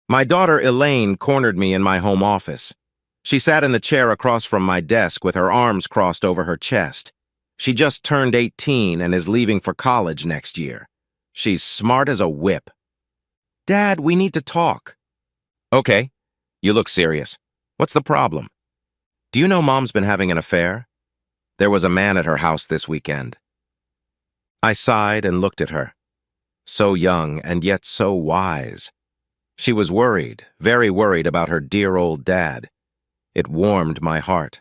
My daughter Elaine cornered me in my home office. She sat in the chair across from my desk with her arms crossed over her chest. She just turned 18 and is leaving for college next year. She's smart as a whip. Dad, we need to talk. Okay. You look serious. What's the problem? Do you know Mom's been having an affair? There was a man at her house this weekend. I sighed and looked at her. So young and yet so wise. She was worried, very worried about her dear old dad. It warmed my heart.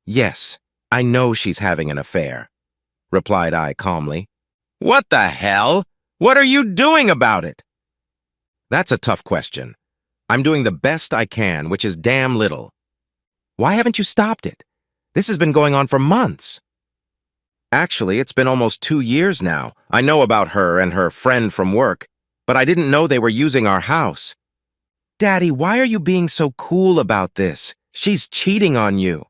Yes, I know she's having an affair, replied I calmly. What the hell? What are you doing about it? That's a tough question. I'm doing the best I can, which is damn little. Why haven't you stopped it? This has been going on for months. Actually, it's been almost 2 years now. I know about her and her friend from work, but I didn't know they were using our house. Daddy, why are you being so cool about this? She's cheating on you.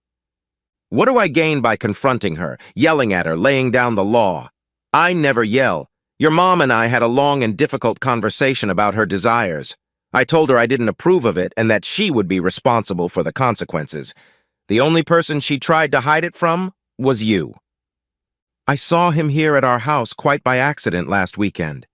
What do I gain by confronting her, yelling at her, laying down the law? I never yell. Your mom and I had a long and difficult conversation about her desires. I told her I didn't approve of it and that she would be responsible for the consequences. The only person she tried to hide it from was you. I saw him here at our house quite by accident last weekend.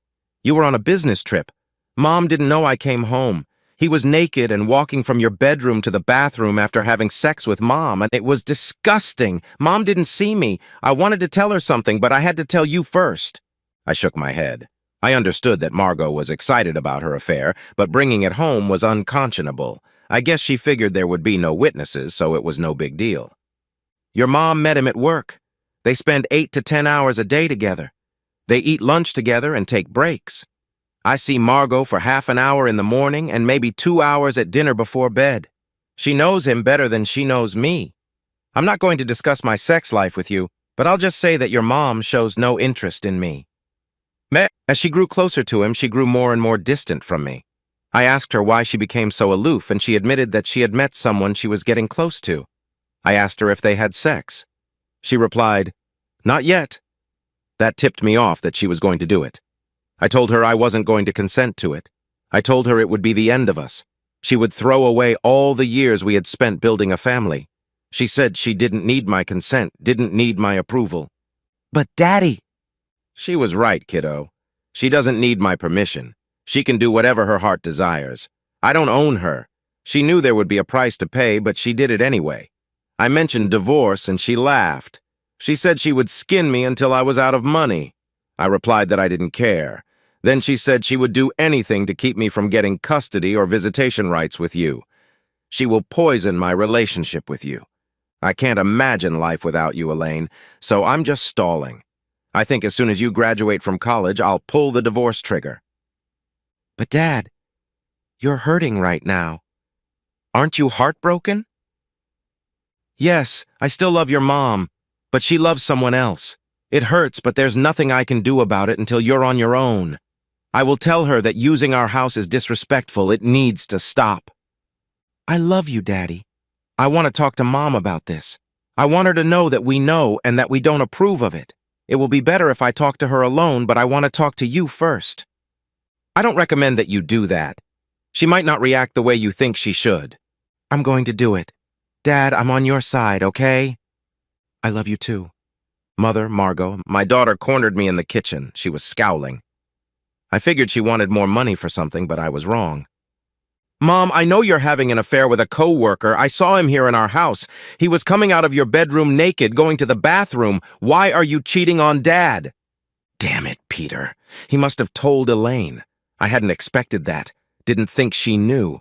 You were on a business trip. Mom didn't know I came home. He was naked and walking from your bedroom to the bathroom after having sex with Mom, and it was disgusting. Mom didn't see me. I wanted to tell her something, but I had to tell you first. I shook my head. I understood that Margot was excited about her affair, but bringing it home was unconscionable. I guess she figured there would be no witnesses, so it was no big deal. Your mom met him at work. They spend 8 to 10 hours a day together. They eat lunch together and take breaks. I see Margot for half an hour in the morning and maybe 2 hours at dinner before bed. She knows him better than she knows me. I'm not going to discuss my sex life with you, but I'll just say that your mom shows no interest in me. As she grew closer to him, she grew more and more distant from me. I asked her why she became so aloof, and she admitted that she had met someone she was getting close to. I asked her if they had sex. She replied, "Not yet." That tipped me off that she was going to do it. I told her I wasn't going to consent to it. I told her it would be the end of us. She would throw away all the years we had spent building a family. She said she didn't need my consent, didn't need my approval. But Daddy... She was right, kiddo. She doesn't need my permission. She can do whatever her heart desires. I don't own her. She knew there would be a price to pay, but she did it anyway. I mentioned divorce, and she laughed. She said she would skin me until I was out of money. I replied that I didn't care. Then she said she would do anything to keep me from getting custody or visitation rights with you. She will poison my relationship with you. I can't imagine life without you, Elaine, so I'm just stalling. I think as soon as you graduate from college, I'll pull the divorce trigger. But Dad, you're hurting right now. Aren't you heartbroken? Yes, I still love your mom, but she loves someone else. It hurts, but there's nothing I can do about it until you're on your own. I will tell her that using our house is disrespectful. It needs to stop. I love you, Daddy. I want to talk to Mom about this. I want her to know that we know and that we don't approve of it. It will be better if I talk to her alone, but I want to talk to you first. I don't recommend that you do that. She might not react the way you think she should. I'm going to do it. Dad, I'm on your side, okay? I love you too. Mother, Margot, my daughter cornered me in the kitchen. She was scowling. I figured she wanted more money for something, but I was wrong. Mom, I know you're having an affair with a co-worker. I saw him here in our house. He was coming out of your bedroom naked, going to the bathroom. Why are you cheating on Dad? Damn it, Peter. He must have told Elaine. I hadn't expected that. Didn't think she knew.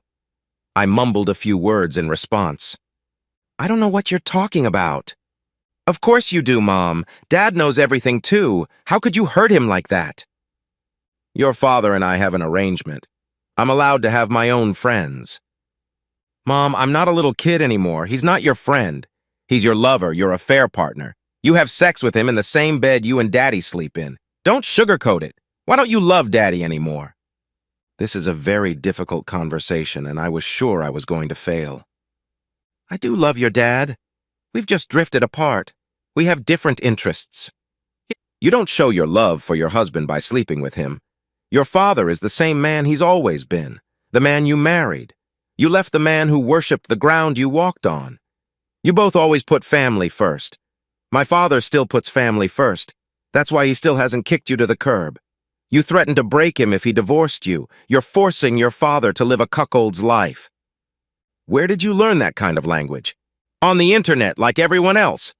I mumbled a few words in response. I don't know what you're talking about. Of course you do, Mom. Dad knows everything too. How could you hurt him like that? Your father and I have an arrangement. I'm allowed to have my own friends. Mom, I'm not a little kid anymore. He's not your friend. He's your lover, your affair partner. You have sex with him in the same bed you and Daddy sleep in. Don't sugarcoat it. Why don't you love Daddy anymore? This is a very difficult conversation, and I was sure I was going to fail. I do love your dad. We've just drifted apart. We have different interests. You don't show your love for your husband by sleeping with him. Your father is the same man he's always been, the man you married. You left the man who worshipped the ground you walked on. You both always put family first. My father still puts family first. That's why he still hasn't kicked you to the curb. You threatened to break him if he divorced you. You're forcing your father to live a cuckold's life. Where did you learn that kind of language? On the internet, like everyone else.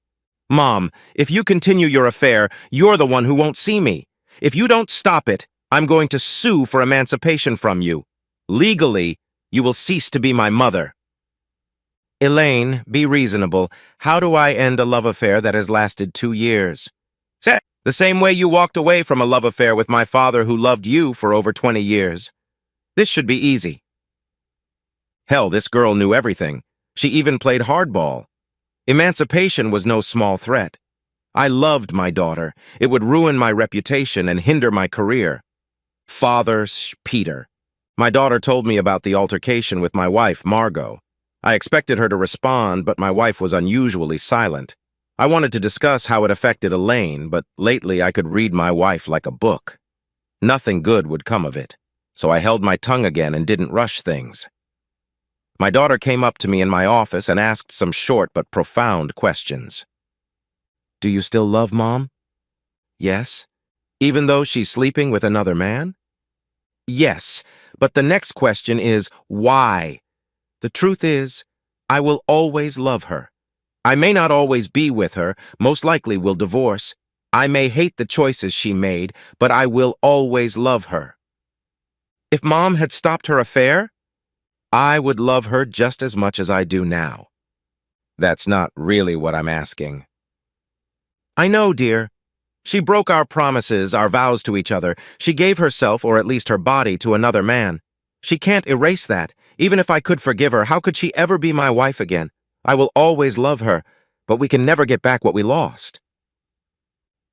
Mom, if you continue your affair, you're the one who won't see me. If you don't stop it, I'm going to sue for emancipation from you. Legally, you will cease to be my mother. Elaine, be reasonable. How do I end a love affair that has lasted 2 years? The same way you walked away from a love affair with my father who loved you for over 20 years. This should be easy. Hell, this girl knew everything. She even played hardball. Emancipation was no small threat. I loved my daughter. It would ruin my reputation and hinder my career. Father Peter. My daughter told me about the altercation with my wife, Margot. I expected her to respond, but my wife was unusually silent. I wanted to discuss how it affected Elaine, but lately I could read my wife like a book. Nothing good would come of it, so I held my tongue again and didn't rush things. My daughter came up to me in my office and asked some short but profound questions. Do you still love Mom? Yes. Even though she's sleeping with another man? Yes, but the next question is, why? The truth is, I will always love her. I may not always be with her, most likely we'll divorce. I may hate the choices she made, but I will always love her. If Mom had stopped her affair, I would love her just as much as I do now. That's not really what I'm asking. I know, dear. She broke our promises, our vows to each other. She gave herself, or at least her body, to another man. She can't erase that. Even if I could forgive her, how could she ever be my wife again? I will always love her, but we can never get back what we lost.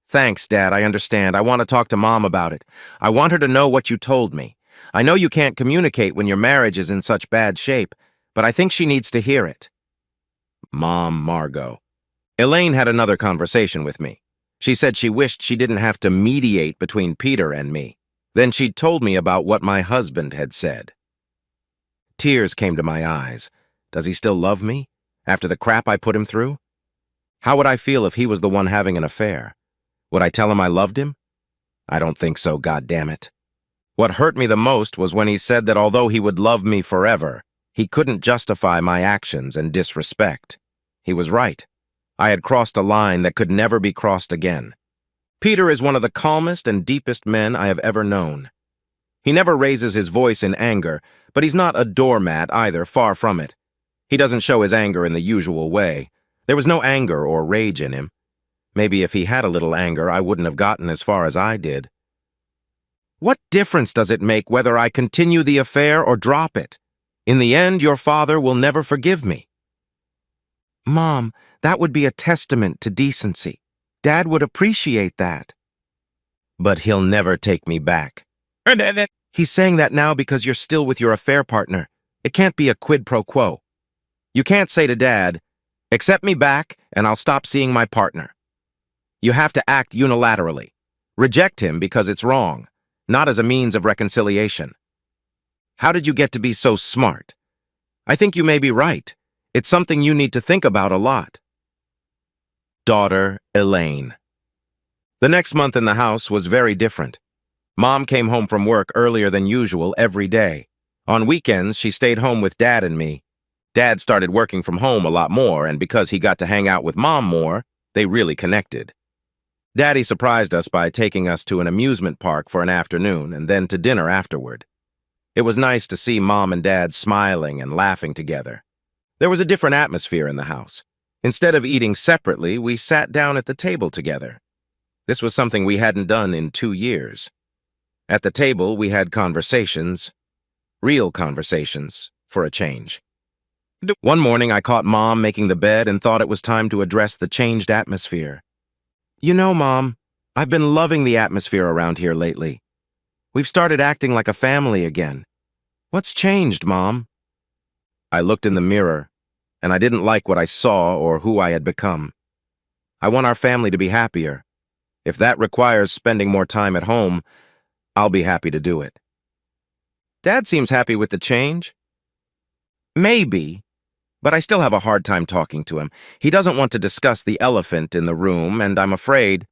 Thanks, Dad, I understand. I want to talk to Mom about it. I want her to know what you told me. I know you can't communicate when your marriage is in such bad shape, but I think she needs to hear it. Mom, Margot. Elaine had another conversation with me. She said she wished she didn't have to mediate between Peter and me. Then she told me about what my husband had said. Tears came to my eyes. Does he still love me? After the crap I put him through? How would I feel if he was the one having an affair? Would I tell him I loved him? I don't think so, goddammit. What hurt me the most was when he said that although he would love me forever, he couldn't justify my actions and disrespect. He was right. I had crossed a line that could never be crossed again. Peter is one of the calmest and deepest men I have ever known. He never raises his voice in anger, but he's not a doormat either, far from it. He doesn't show his anger in the usual way. There was no anger or rage in him. Maybe if he had a little anger, I wouldn't have gotten as far as I did. What difference does it make whether I continue the affair or drop it? In the end, your father will never forgive me. Mom, that would be a testament to decency. Dad would appreciate that. But he'll never take me back. He's saying that now because you're still with your affair partner. It can't be a quid pro quo. You can't say to Dad, accept me back and I'll stop seeing my partner. You have to act unilaterally. Reject him because it's wrong, not as a means of reconciliation. How did you get to be so smart? I think you may be right. It's something you need to think about a lot. Daughter, Elaine. The next month in the house was very different. Mom came home from work earlier than usual every day. On weekends, she stayed home with Dad and me. Dad started working from home a lot more, and because he got to hang out with Mom more, they really connected. Daddy surprised us by taking us to an amusement park for an afternoon and then to dinner afterward. It was nice to see Mom and Dad smiling and laughing together. There was a different atmosphere in the house. Instead of eating separately, we sat down at the table together. This was something we hadn't done in 2 years. At the table, we had conversations, real conversations, for a change. One morning, I caught Mom making the bed and thought it was time to address the changed atmosphere. You know, Mom, I've been loving the atmosphere around here lately. We've started acting like a family again. What's changed, Mom? I looked in the mirror, and I didn't like what I saw or who I had become. I want our family to be happier. If that requires spending more time at home, I'll be happy to do it. Dad seems happy with the change. Maybe, but I still have a hard time talking to him. He doesn't want to discuss the elephant in the room, and I'm afraid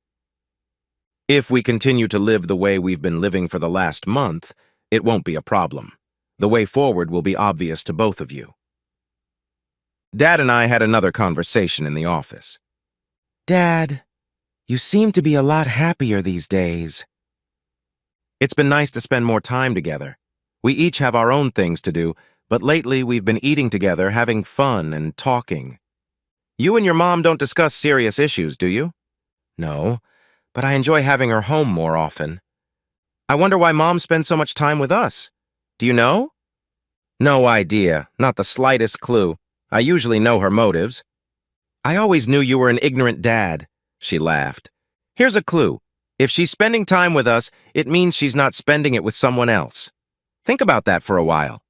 if we continue to live the way we've been living for the last month, it won't be a problem. The way forward will be obvious to both of you. Dad and I had another conversation in the office. Dad, you seem to be a lot happier these days. It's been nice to spend more time together. We each have our own things to do, but lately we've been eating together, having fun and talking. You and your mom don't discuss serious issues, do you? No, but I enjoy having her home more often. I wonder why Mom spends so much time with us. Do you know? No idea, not the slightest clue. I usually know her motives. I always knew you were an ignorant dad, she laughed. Here's a clue. If she's spending time with us, it means she's not spending it with someone else. Think about that for a while.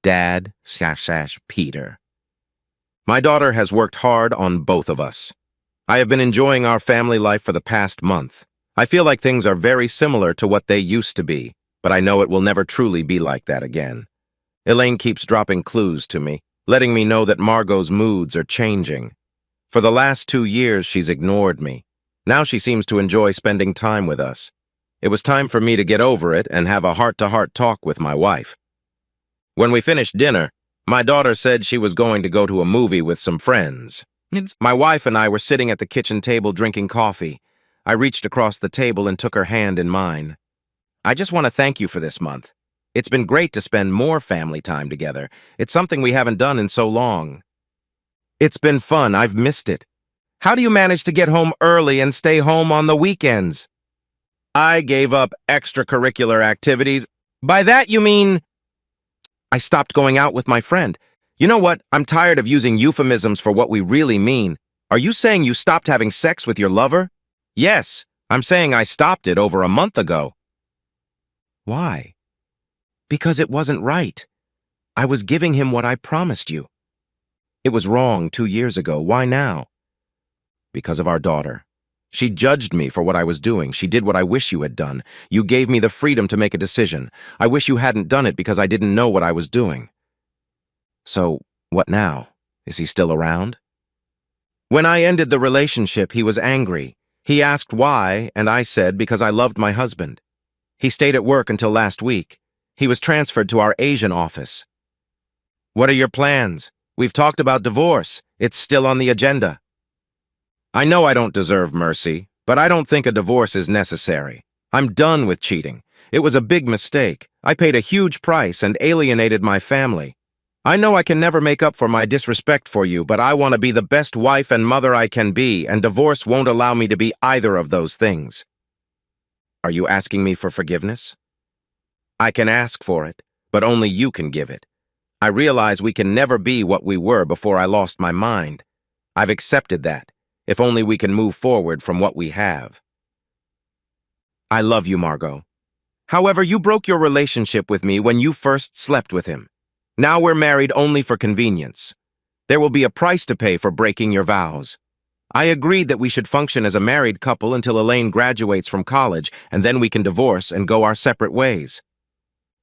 Dad, Peter. My daughter has worked hard on both of us. I have been enjoying our family life for the past month. I feel like things are very similar to what they used to be, but I know it will never truly be like that again. Elaine keeps dropping clues to me, letting me know that Margot's moods are changing. For the last 2 years, she's ignored me. Now she seems to enjoy spending time with us. It was time for me to get over it and have a heart-to-heart talk with my wife. When we finished dinner, my daughter said she was going to go to a movie with some friends. My wife and I were sitting at the kitchen table drinking coffee. I reached across the table and took her hand in mine. I just want to thank you for this month. It's been great to spend more family time together. It's something we haven't done in so long. It's been fun. I've missed it. How do you manage to get home early and stay home on the weekends? I gave up extracurricular activities. By that you mean I stopped going out with my friend. You know what? I'm tired of using euphemisms for what we really mean. Are you saying you stopped having sex with your lover? Yes, I'm saying I stopped it over a month ago. Why? Because it wasn't right. I was giving him what I promised you. It was wrong 2 years ago. Why now? Because of our daughter. She judged me for what I was doing. She did what I wish you had done. You gave me the freedom to make a decision. I wish you hadn't done it because I didn't know what I was doing. So, what now? Is he still around? When I ended the relationship, he was angry. He asked why, and I said because I loved my husband. He stayed at work until last week. He was transferred to our Asian office. What are your plans? We've talked about divorce. It's still on the agenda. I know I don't deserve mercy, but I don't think a divorce is necessary. I'm done with cheating. It was a big mistake. I paid a huge price and alienated my family. I know I can never make up for my disrespect for you, but I want to be the best wife and mother I can be, and divorce won't allow me to be either of those things. Are you asking me for forgiveness? I can ask for it, but only you can give it. I realize we can never be what we were before I lost my mind. I've accepted that. If only we can move forward from what we have. I love you, Margot. However, you broke your relationship with me when you first slept with him. Now we're married only for convenience. There will be a price to pay for breaking your vows. I agreed that we should function as a married couple until Elaine graduates from college, and then we can divorce and go our separate ways.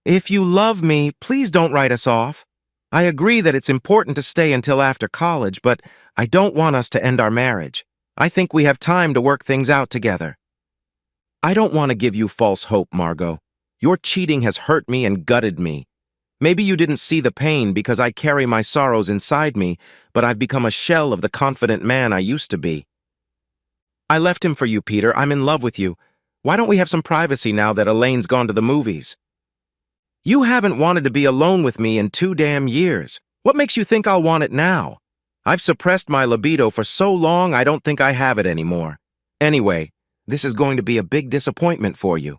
If you love me, please don't write us off. I agree that it's important to stay until after college, but I don't want us to end our marriage. I think we have time to work things out together. I don't want to give you false hope, Margot. Your cheating has hurt me and gutted me. Maybe you didn't see the pain because I carry my sorrows inside me, but I've become a shell of the confident man I used to be. I left him for you, Peter. I'm in love with you. Why don't we have some privacy now that Elaine's gone to the movies? You haven't wanted to be alone with me in 2 damn years. What makes you think I'll want it now? I've suppressed my libido for so long I don't think I have it anymore. Anyway, this is going to be a big disappointment for you.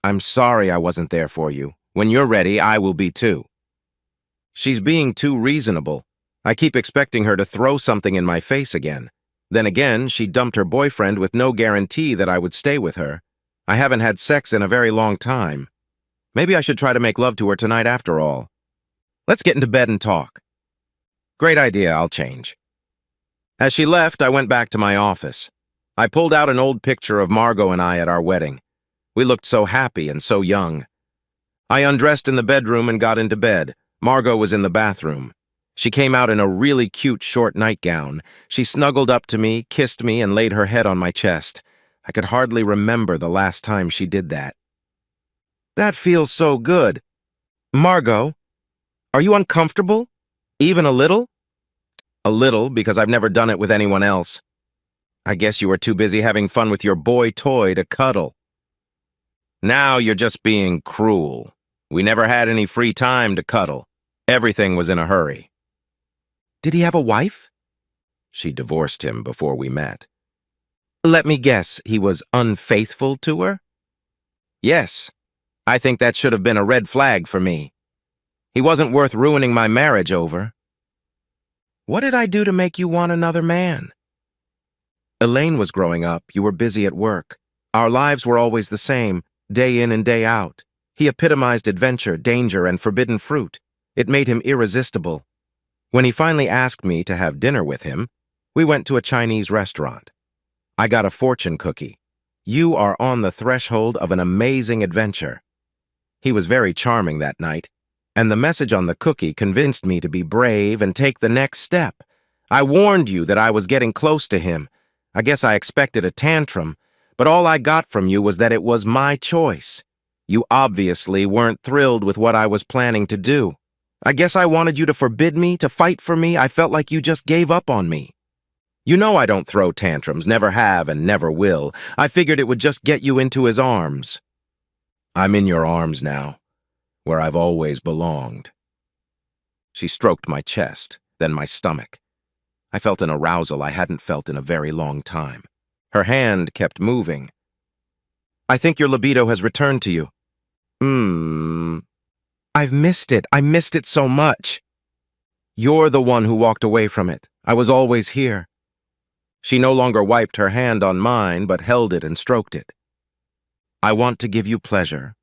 I'm sorry I wasn't there for you. When you're ready, I will be too. She's being too reasonable. I keep expecting her to throw something in my face again. Then again, she dumped her boyfriend with no guarantee that I would stay with her. I haven't had sex in a very long time. Maybe I should try to make love to her tonight after all. Let's get into bed and talk. Great idea, I'll change. As she left, I went back to my office. I pulled out an old picture of Margot and I at our wedding. We looked so happy and so young. I undressed in the bedroom and got into bed. Margot was in the bathroom. She came out in a really cute short nightgown. She snuggled up to me, kissed me, and laid her head on my chest. I could hardly remember the last time she did that. That feels so good. Margot, are you uncomfortable? Even a little? A little, because I've never done it with anyone else. I guess you were too busy having fun with your boy toy to cuddle. Now you're just being cruel. We never had any free time to cuddle. Everything was in a hurry. Did he have a wife? She divorced him before we met. Let me guess, he was unfaithful to her? Yes. I think that should have been a red flag for me. He wasn't worth ruining my marriage over. What did I do to make you want another man? Elaine was growing up. You were busy at work. Our lives were always the same, day in and day out. He epitomized adventure, danger, and forbidden fruit. It made him irresistible. When he finally asked me to have dinner with him, we went to a Chinese restaurant. I got a fortune cookie. You are on the threshold of an amazing adventure. He was very charming that night, and the message on the cookie convinced me to be brave and take the next step. I warned you that I was getting close to him. I guess I expected a tantrum, but all I got from you was that it was my choice. You obviously weren't thrilled with what I was planning to do. I guess I wanted you to forbid me, to fight for me. I felt like you just gave up on me. You know I don't throw tantrums, never have and never will. I figured it would just get you into his arms. I'm in your arms now, where I've always belonged. She stroked my chest, then my stomach. I felt an arousal I hadn't felt in a very long time. Her hand kept moving. I think your libido has returned to you. I've missed it. I missed it so much. You're the one who walked away from it. I was always here. She no longer wiped her hand on mine, but held it and stroked it. I want to give you pleasure.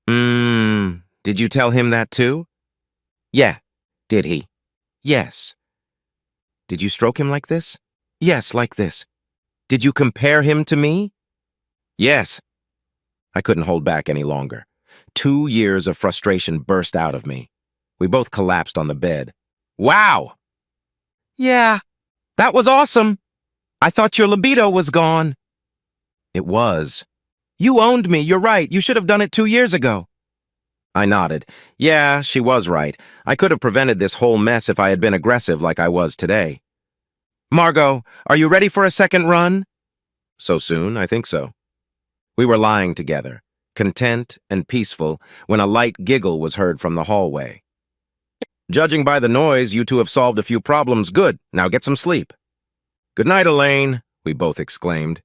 Did you tell him that too? Yeah. Did he? Yes. Did you stroke him like this? Yes, like this. Did you compare him to me? Yes. I couldn't hold back any longer. 2 years of frustration burst out of me. We both collapsed on the bed. Wow! Yeah, that was awesome. I thought your libido was gone. It was. You owned me, you're right. You should have done it 2 years ago. I nodded. Yeah, she was right. I could have prevented this whole mess if I had been aggressive like I was today. Margot, are you ready for a second run? So soon? I think so. We were lying together, content and peaceful, when a light giggle was heard from the hallway. Judging by the noise, you two have solved a few problems. Good. Now get some sleep. Good night, Elaine, we both exclaimed.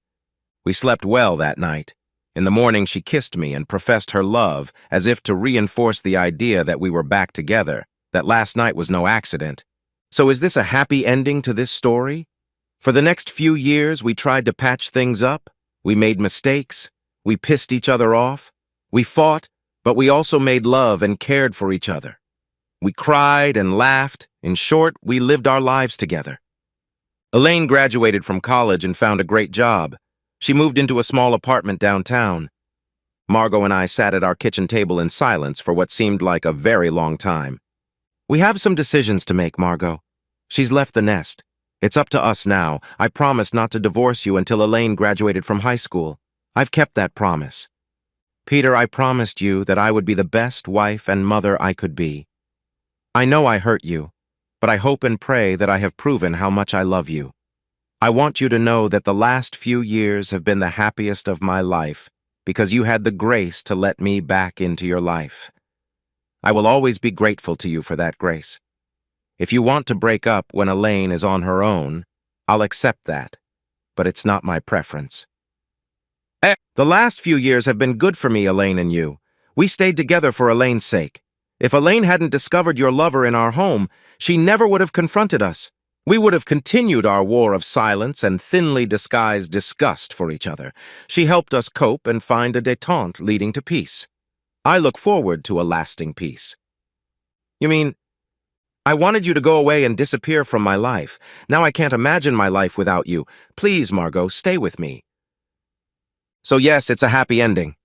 We slept well that night. In the morning, she kissed me and professed her love, as if to reinforce the idea that we were back together, that last night was no accident. So is this a happy ending to this story? For the next few years, we tried to patch things up. We made mistakes. We pissed each other off. We fought, but we also made love and cared for each other. We cried and laughed. In short, we lived our lives together. Elaine graduated from college and found a great job. She moved into a small apartment downtown. Margot and I sat at our kitchen table in silence for what seemed like a very long time. We have some decisions to make, Margot. She's left the nest. It's up to us now. I promised not to divorce you until Elaine graduated from high school. I've kept that promise. Peter, I promised you that I would be the best wife and mother I could be. I know I hurt you, but I hope and pray that I have proven how much I love you. I want you to know that the last few years have been the happiest of my life because you had the grace to let me back into your life. I will always be grateful to you for that grace. If you want to break up when Elaine is on her own, I'll accept that, but it's not my preference. The last few years have been good for me, Elaine and you. We stayed together for Elaine's sake. If Elaine hadn't discovered your lover in our home, she never would have confronted us. We would have continued our war of silence and thinly disguised disgust for each other. She helped us cope and find a détente leading to peace. I look forward to a lasting peace. You mean, I wanted you to go away and disappear from my life. Now I can't imagine my life without you. Please, Margot, stay with me. So yes, it's a happy ending.